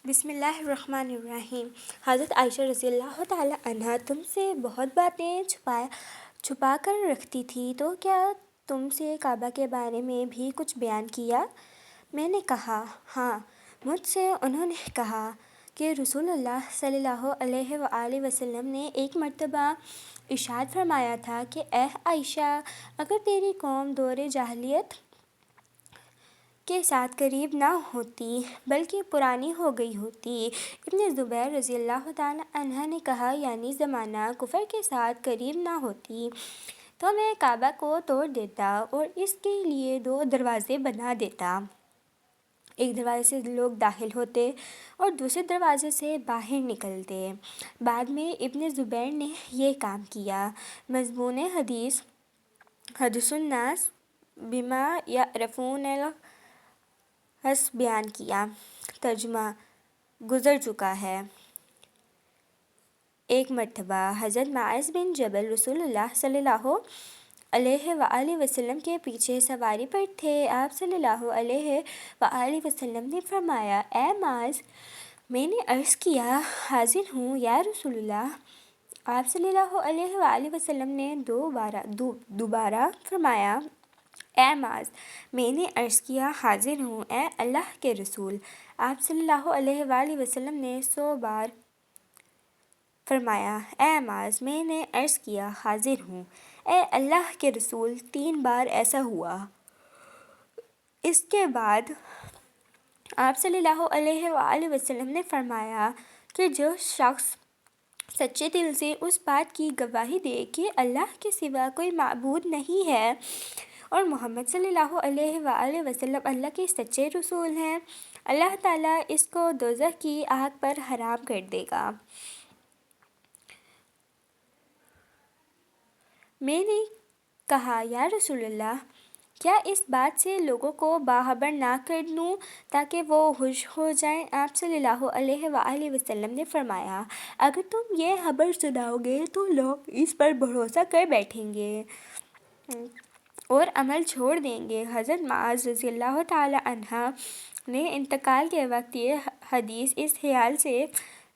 بسم اللہ الرحمن الرحیم۔ حضرت عائشہ رضی اللہ تعالیٰ عنہا تم سے بہت باتیں چھپا کر رکھتی تھی، تو کیا تم سے کعبہ کے بارے میں بھی کچھ بیان کیا؟ میں نے کہا ہاں۔ مجھ سے انہوں نے کہا کہ رسول اللہ صلی اللہ علیہ وآلہ وسلم نے ایک مرتبہ ارشاد فرمایا تھا کہ اے عائشہ، اگر تیری قوم دور جاہلیت کے ساتھ قریب نہ ہوتی بلکہ پرانی ہو گئی ہوتی۔ ابن زبیر رضی اللہ تعالیٰ عنہ نے کہا یعنی زمانہ کفر کے ساتھ قریب نہ ہوتی تو میں کعبہ کو توڑ دیتا اور اس کے لیے 2 دروازے بنا دیتا، ایک دروازے سے لوگ داخل ہوتے اور دوسرے دروازے سے باہر نکلتے۔ بعد میں ابن زبیر نے یہ کام کیا۔ مضمون حدیث: حدث الناس بما یعرفون الحدث بیان کیا۔ ترجمہ: گزر چکا ہے۔ ایک مرتبہ حضرت معاذ بن جبل رسول اللہ صلی اللہ علیہ وآلہ وسلم کے پیچھے سواری پر تھے۔ آپ صلی اللہ علیہ وآلہ وسلم نے فرمایا، اے معاذ! میں نے عرض کیا، حاضر ہوں یا رسول اللہ۔ آپ صلی اللہ علیہ وآلہ وسلم نے دوبارہ فرمایا، اے معاذ! میں نے عرض کیا، حاضر ہوں اے اللہ کے رسول۔ آپ صلی اللہ علیہ وآلہ وسلم نے 100 بار فرمایا، اے معاذ! میں نے عرض کیا، حاضر ہوں اے اللہ کے رسول۔ 3 بار ایسا ہوا۔ اس کے بعد آپ صلی اللہ علیہ وآلہ وسلم نے فرمایا کہ جو شخص سچے دل سے اس بات کی گواہی دے کہ اللہ کے سوا کوئی معبود نہیں ہے اور محمد صلی اللہ علیہ وآلہ وسلم اللہ کے سچے رسول ہیں، اللہ تعالیٰ اس کو دوزخ کی آگ پر حرام کر دے گا۔ میں نے کہا، یا رسول اللہ! کیا اس بات سے لوگوں کو باخبر نہ کر دوں تاکہ وہ ہوش ہو جائیں؟ آپ صلی اللہ علیہ وآلہ وسلم نے فرمایا، اگر تم یہ خبر سناؤ گے تو لوگ اس پر بھروسہ کر بیٹھیں گے اور عمل چھوڑ دیں گے۔ حضرت معاذ رضی اللہ تعالیٰ عنہ نے انتقال کے وقت یہ حدیث اس خیال سے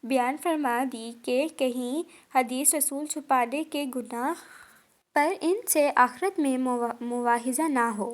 بیان فرما دی کہ کہیں حدیث رسول چھپانے کے گناہ پر ان سے آخرت میں مواخذہ نہ ہو۔